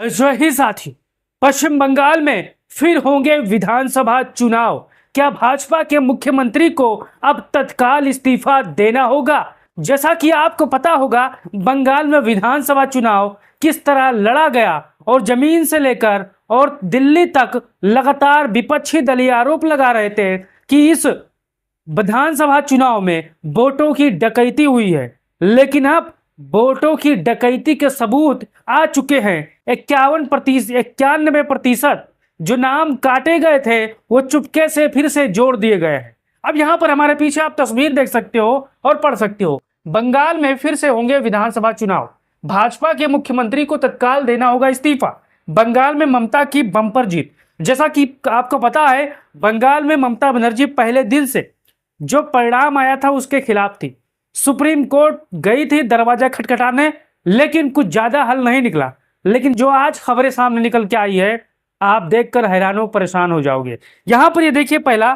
रही साथी, पश्चिम बंगाल में फिर होंगे विधानसभा चुनाव। क्या भाजपा के मुख्यमंत्री को अब तत्काल इस्तीफा देना होगा? जैसा कि आपको पता होगा, बंगाल में विधानसभा चुनाव किस तरह लड़ा गया और जमीन से लेकर और दिल्ली तक लगातार विपक्षी दल ये आरोप लगा रहे थे कि इस विधानसभा चुनाव में वोटों की डकैती हुई है। लेकिन अब वोटों की डकैती के सबूत आ चुके हैं। 91% जो नाम काटे गए थे वो चुपके से फिर से जोड़ दिए गए हैं। अब यहां पर हमारे पीछे आप तस्वीर देख सकते हो और पढ़ सकते हो, बंगाल में फिर से होंगे विधानसभा चुनाव। भाजपा के मुख्यमंत्री को तत्काल देना होगा इस्तीफा। बंगाल में ममता की बम्पर जीत। जैसा कि आपको पता है, बंगाल में ममता बनर्जी पहले दिन से जो परिणाम आया था उसके खिलाफ थी। सुप्रीम कोर्ट गई थी दरवाजा खटखटाने, लेकिन कुछ ज्यादा हल नहीं निकला। लेकिन जो आज खबरें सामने निकल के आई है, आप देखकर हैरान हो परेशान हो जाओगे। यहां पर ये देखिए, पहला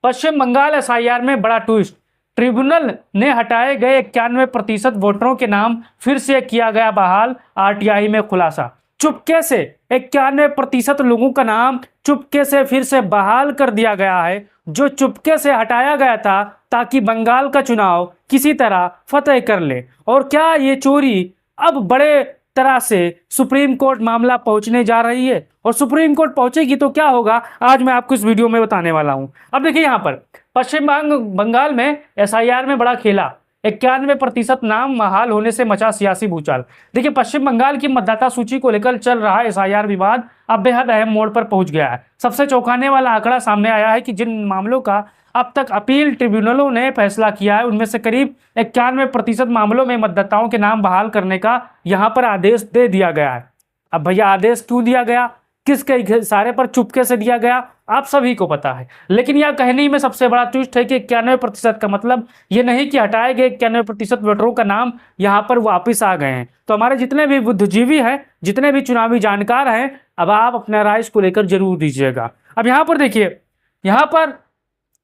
पश्चिम बंगाल एसआईआर में बड़ा ट्विस्ट। ट्रिब्यूनल ने हटाए गए 91% वोटरों के नाम फिर से किया गया बहाल। आरटीआई में खुलासा, चुपके से 91% लोगों का नाम चुपके से फिर से बहाल कर दिया गया है, जो चुपके से हटाया गया था ताकि बंगाल का चुनाव किसी तरह फतेह कर ले। और क्या ये चोरी अब बड़े तरह से सुप्रीम कोर्ट मामला पहुंचने जा रही है? और सुप्रीम कोर्ट पहुंचेगी तो क्या होगा, आज मैं आपको इस वीडियो में बताने वाला हूं। अब देखिए, यहां पर पश्चिम बंगाल में एसआईआर में बड़ा खेला। 91% नाम बहाल होने से मचा सियासी भूचाल। देखिए, पश्चिम बंगाल की मतदाता सूची को लेकर चल रहा एसआईआर विवाद अब बेहद अहम मोड़ पर पहुंच गया है। सबसे चौंकाने वाला आंकड़ा सामने आया है कि जिन मामलों का अब तक अपील ट्रिब्यूनलों ने फैसला किया है, उनमें से करीब 91% मामलों में मतदाताओं के नाम बहाल करने का यहां पर आदेश दे दिया गया है। अब भैया, आदेश क्यों दिया गया, किसके इशारे पर चुपके से दिया गया, आप सभी को पता है। लेकिन यह कहने में सबसे बड़ा ट्विस्ट है कि 91% का मतलब ये नहीं कि हटाए गए 91% वोटरों का नाम यहाँ पर वापिस आ गए हैं। तो हमारे जितने भी बुद्धिजीवी हैं, जितने भी चुनावी जानकार हैं, अब आप अपना राय इसको लेकर जरूर दीजिएगा। अब यहाँ पर देखिए, यहाँ पर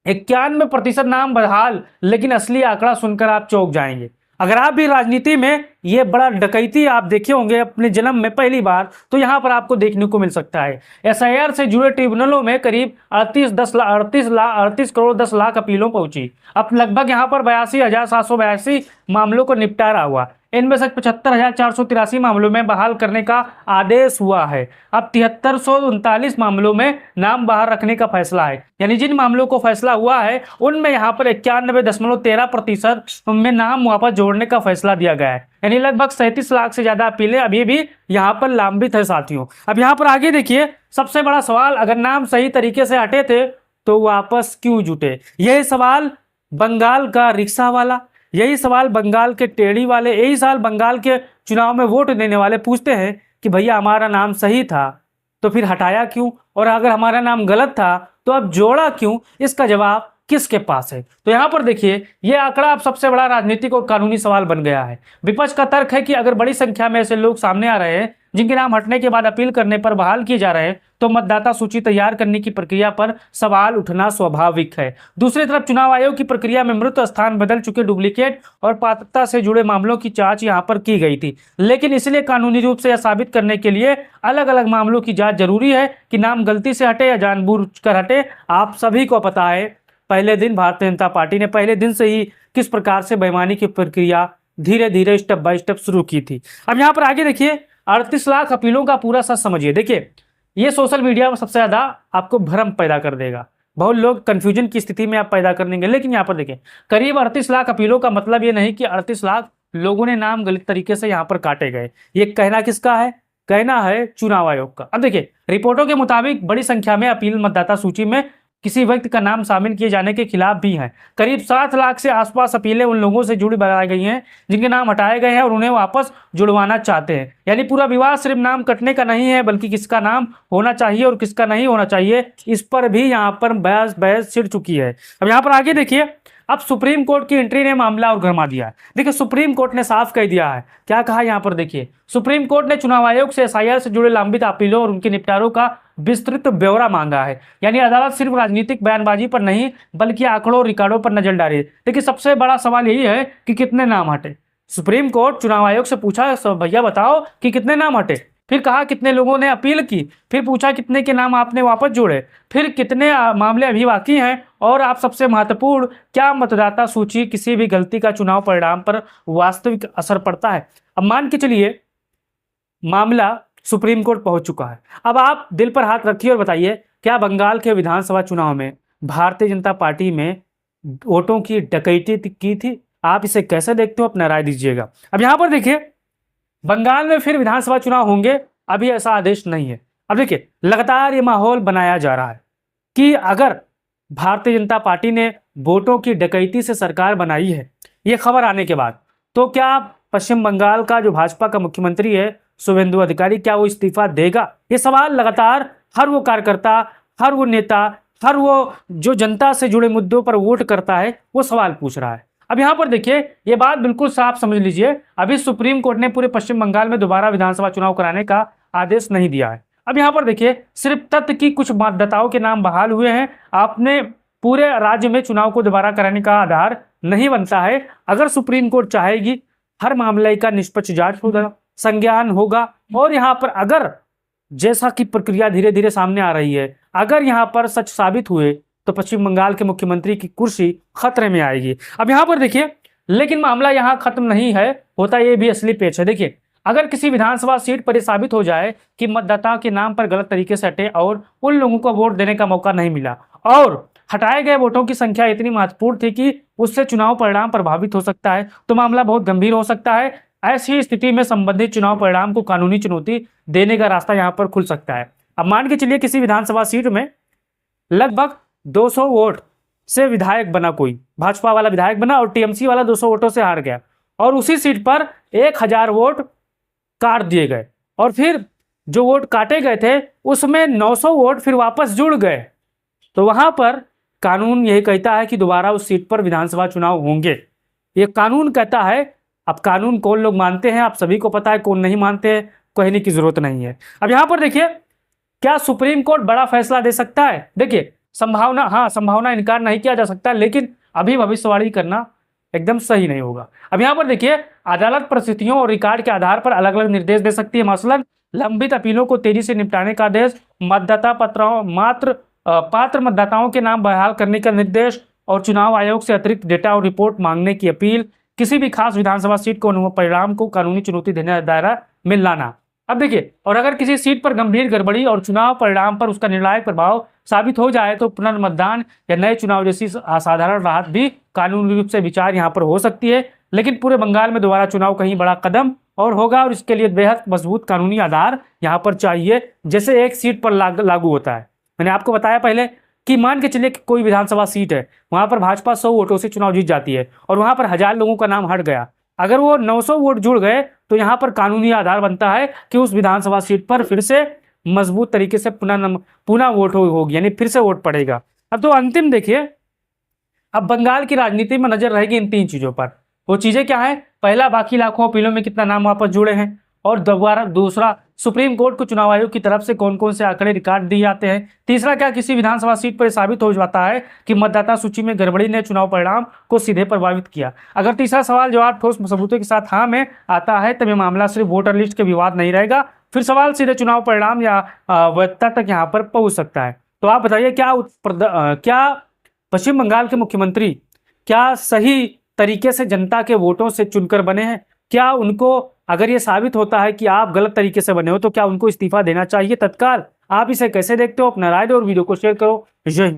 91% नाम बहाल, लेकिन असली आंकड़ा सुनकर आप चौंक जाएंगे। अगर आप भी राजनीति में ये बड़ा डकैती आप देखे होंगे अपने जन्म में पहली बार, तो यहाँ पर आपको देखने को मिल सकता है। एसआईआर से जुड़े ट्रिब्यूनलों में करीब 38 करोड़ 10 लाख अपीलों पहुंची। अब लगभग यहाँ पर 82,782 मामलों को निपटारा हुआ। इनमें से 75,483 मामलों में बहाल करने का आदेश हुआ है। अब 7339 मामलों में नाम बाहर रखने का फैसला है। यानी जिन मामलों को फैसला हुआ है उनमें यहाँ पर 91.13% में नाम वापस जोड़ने का फैसला दिया गया है। यानी लगभग 37 लाख से ज्यादा अपीलें अभी भी यहाँ पर लंबित है साथियों। अब यहाँ पर आगे देखिए, सबसे बड़ा सवाल, अगर नाम सही तरीके से हटे थे तो वापस क्यों जुटे? यही सवाल बंगाल का रिक्शा वाला, यही सवाल बंगाल के टेढ़ी वाले, यही सवाल बंगाल के चुनाव में वोट देने वाले पूछते हैं कि भैया हमारा नाम सही था तो फिर हटाया क्यों, और अगर हमारा नाम गलत था तो अब जोड़ा क्यों? इसका जवाब किसके पास है? तो यहां पर देखिए, यह आंकड़ा अब सबसे बड़ा राजनीतिक और कानूनी सवाल बन गया है। विपक्ष का तर्क है कि अगर बड़ी संख्या में ऐसे लोग सामने आ रहे हैं जिनके नाम हटने के बाद अपील करने पर बहाल किए जा रहे हैं, तो मतदाता सूची तैयार करने की प्रक्रिया पर सवाल उठना स्वाभाविक है। दूसरी तरफ चुनाव आयोग की प्रक्रिया में मृत स्थान बदल चुके डुप्लीकेट और पात्रता से जुड़े मामलों की जांच यहां पर की गई थी। लेकिन इसलिए कानूनी रूप से यह साबित करने के लिए अलग अलग मामलों की जांच जरूरी है कि नाम गलती से हटे या जानबूझकर हटे। आप सभी को पता है, पहले दिन भारतीय जनता पार्टी ने पहले दिन से ही किस प्रकार से बेईमानी की प्रक्रिया धीरे धीरे स्टेप बाय स्टेप शुरू की थी। अब यहाँ पर आगे देखिए, 38 लाख अपीलों का पूरा सच समझिए। देखिए, ये सोशल मीडिया में सबसे ज्यादा आपको भ्रम पैदा कर देगा। बहुत लोग कंफ्यूजन की स्थिति में आप पैदा कर देंगे। लेकिन यहाँ पर देखिए, करीब 38 लाख अपीलों का मतलब ये नहीं कि 38 लाख लोगों ने नाम गलत तरीके से यहाँ पर काटे गए। ये कहना किसका है? कहना है चुनाव आयोग का। अब देखिए, रिपोर्टों के मुताबिक बड़ी संख्या में अपील मतदाता सूची में किसी व्यक्ति का नाम शामिल किए जाने के खिलाफ भी हैं। करीब 7 लाख से आसपास अपीलें उन लोगों से जुड़ी बनाई गई हैं जिनके नाम हटाए गए हैं और उन्हें वापस जुड़वाना चाहते हैं। यानी पूरा विवाद सिर्फ नाम कटने का नहीं है, बल्कि किसका नाम होना चाहिए और किसका नहीं होना चाहिए, इस पर भी यहाँ पर बहस छिड़ चुकी है। अब यहाँ पर आगे देखिए, अब सुप्रीम कोर्ट की एंट्री ने मामला और गरमा दिया है। देखिए, सुप्रीम कोर्ट ने साफ कह दिया है, क्या कहा यहाँ पर देखिए, सुप्रीम कोर्ट ने चुनाव आयोग से एसआईआर से जुड़े लंबित अपीलों और उनके निपटारों का विस्तृत ब्यौरा मांगा है। यानी अदालत सिर्फ राजनीतिक बयानबाजी पर नहीं, बल्कि आंकड़ों और रिकॉर्डों पर नजर डाली। देखिए, सबसे बड़ा सवाल यही है कि कितने नाम हटे। सुप्रीम कोर्ट चुनाव आयोग से पूछा, भैया बताओ कि कितने नाम हटे। फिर कहा कितने लोगों ने अपील की, फिर पूछा कितने के नाम आपने वापस जोड़े, फिर कितने मामले अभी बाकी हैं, और आप सबसे महत्वपूर्ण, क्या मतदाता सूची किसी भी गलती का चुनाव परिणाम पर वास्तविक असर पड़ता है। अब मान के चलिए मामला सुप्रीम कोर्ट पहुंच चुका है। अब आप दिल पर हाथ रखिए और बताइए, क्या बंगाल के विधानसभा चुनाव में भारतीय जनता पार्टी में वोटों की डकैती की थी? आप इसे कैसे देखते हो, अपना राय दीजिएगा। अब यहां पर देखिए, बंगाल में फिर विधानसभा चुनाव होंगे, अभी ऐसा आदेश नहीं है। अब देखिए, लगातार ये माहौल बनाया जा रहा है कि अगर भारतीय जनता पार्टी ने वोटों की डकैती से सरकार बनाई है, ये खबर आने के बाद, तो क्या पश्चिम बंगाल का जो भाजपा का मुख्यमंत्री है शुभेंदु अधिकारी, क्या वो इस्तीफा देगा? ये सवाल लगातार हर वो कार्यकर्ता, हर वो नेता, हर वो जो जनता से जुड़े मुद्दों पर वोट करता है, वो सवाल पूछ रहा है। अब यहां पर देखिए, ये बात बिल्कुल साफ समझ लीजिए, अभी सुप्रीम कोर्ट ने पूरे पश्चिम बंगाल में दोबारा विधानसभा चुनाव कराने का आदेश नहीं दिया है। अब यहां पर देखिए, सिर्फ तथ्य की कुछ मतदाताओं के नाम बहाल हुए हैं, आपने पूरे राज्य में चुनाव को दोबारा कराने का आधार नहीं बनता है। अगर सुप्रीम कोर्ट चाहेगी, हर मामले का निष्पक्ष जांच होगा, संज्ञान होगा, और यहाँ पर अगर जैसा कि प्रक्रिया धीरे धीरे सामने आ रही है, अगर यहाँ पर सच साबित हुए तो पश्चिम बंगाल के मुख्यमंत्री की कुर्सी खतरे में आएगी। अब यहाँ पर देखिए, लेकिन मामला यहाँ खत्म नहीं है, होता ये भी असली पेच है। देखिए, अगर किसी विधानसभा सीट पर यह साबित हो जाए कि मतदाताओं के नाम पर गलत तरीके से हटे और उन लोगों को वोट देने का मौका नहीं मिला, और हटाए गए वोटों की संख्या इतनी महत्वपूर्ण थी कि उससे चुनाव परिणाम प्रभावित हो सकता है, तो मामला बहुत गंभीर हो सकता है। ऐसी स्थिति में संबंधित चुनाव परिणाम को कानूनी चुनौती देने का रास्ता यहां पर खुल सकता है। अब मान के चलिए किसी विधानसभा सीट में लगभग 200 वोट से विधायक बना, कोई भाजपा वाला विधायक बना और टीएमसी वाला 200 वोटों से हार गया, और उसी सीट पर 1000 वोट काट दिए गए, और फिर जो वोट काटे गए थे उसमें 900 वोट फिर वापस जुड़ गए, तो वहां पर कानून यही कहता है कि दोबारा उस सीट पर विधानसभा चुनाव होंगे। ये कानून कहता है। अब कानून कौन लोग मानते हैं आप सभी को पता है, कौन नहीं मानते हैं कहने की जरूरत नहीं है। अब यहां पर देखिए, क्या सुप्रीम कोर्ट बड़ा फैसला दे सकता है? देखिए, संभावना, हाँ संभावना, इनकार नहीं किया जा सकता, लेकिन अभी भविष्यवाणी करना एकदम सही नहीं होगा। अब यहां पर देखिए, अदालत परिस्थितियों और रिकॉर्ड के आधार पर अलग अलग निर्देश दे सकती है। मसलन लंबित अपीलों को तेजी से निपटाने का आदेश, मतदाता पत्रों पात्र मतदाताओं के नाम बहाल करने का निर्देश, और चुनाव आयोग से अतिरिक्त डेटा और रिपोर्ट मांगने की अपील, किसी भी खास विधानसभा सीट को परिणाम को कानूनी चुनौती देने दायरा में लाना। अब देखिए, और अगर किसी सीट पर गंभीर गड़बड़ी और चुनाव परिणाम पर उसका निर्णायक प्रभाव साबित हो जाए तो पुनर्मतदान या नए चुनाव जैसी असाधारण राहत भी कानूनी रूप से विचार यहाँ पर हो सकती है। लेकिन पूरे बंगाल में दोबारा चुनाव कहीं बड़ा कदम और होगा, और इसके लिए बेहद मजबूत कानूनी आधार यहाँ पर चाहिए, जैसे एक सीट पर लागू होता है। मैंने आपको बताया पहले कि मान के चलिए कि कोई विधानसभा सीट है, वहां पर भाजपा 100 वोटों से चुनाव जीत जाती है, और वहां पर 1000 लोगों का नाम हट गया, अगर वो 900 वोट जुड़ गए तो यहाँ पर कानूनी आधार बनता है कि उस विधानसभा सीट पर फिर से मजबूत तरीके से पुनः वोट होगी, यानी फिर से वोट पड़ेगा। अब तो अंतिम देखिए, अब बंगाल की राजनीति में नजर रहेगी इन 3 चीजों पर। वो चीजें क्या है? पहला, बाकी लाखों अपीलों में कितना नाम वापस जुड़े हैं, और दूसरा, सुप्रीम कोर्ट को चुनाव आयोग की तरफ से कौन कौन से आंकड़े रिकॉर्ड दिए जाते हैं। तीसरा, क्या किसी विधानसभा सीट पर साबित हो जाता है कि मतदाता सूची में गड़बड़ी ने चुनाव परिणाम को सीधे प्रभावित किया। अगर तीसरा सवाल जवाब ठोस सबूतों के साथ हाँ में आता है, तब यह मामला सिर्फ वोटर लिस्ट के विवाद नहीं रहेगा, फिर सवाल सीधे चुनाव परिणाम या वैधता तक यहाँ पर पहुंच सकता है। तो आप बताइए, क्या पश्चिम बंगाल के मुख्यमंत्री क्या सही तरीके से जनता के वोटों से चुनकर बने हैं? क्या उनको, अगर ये साबित होता है कि आप गलत तरीके से बने हो, तो क्या उनको इस्तीफा देना चाहिए तत्काल? आप इसे कैसे देखते हो? अपना राय दो और वीडियो को शेयर करो। जय हिंद।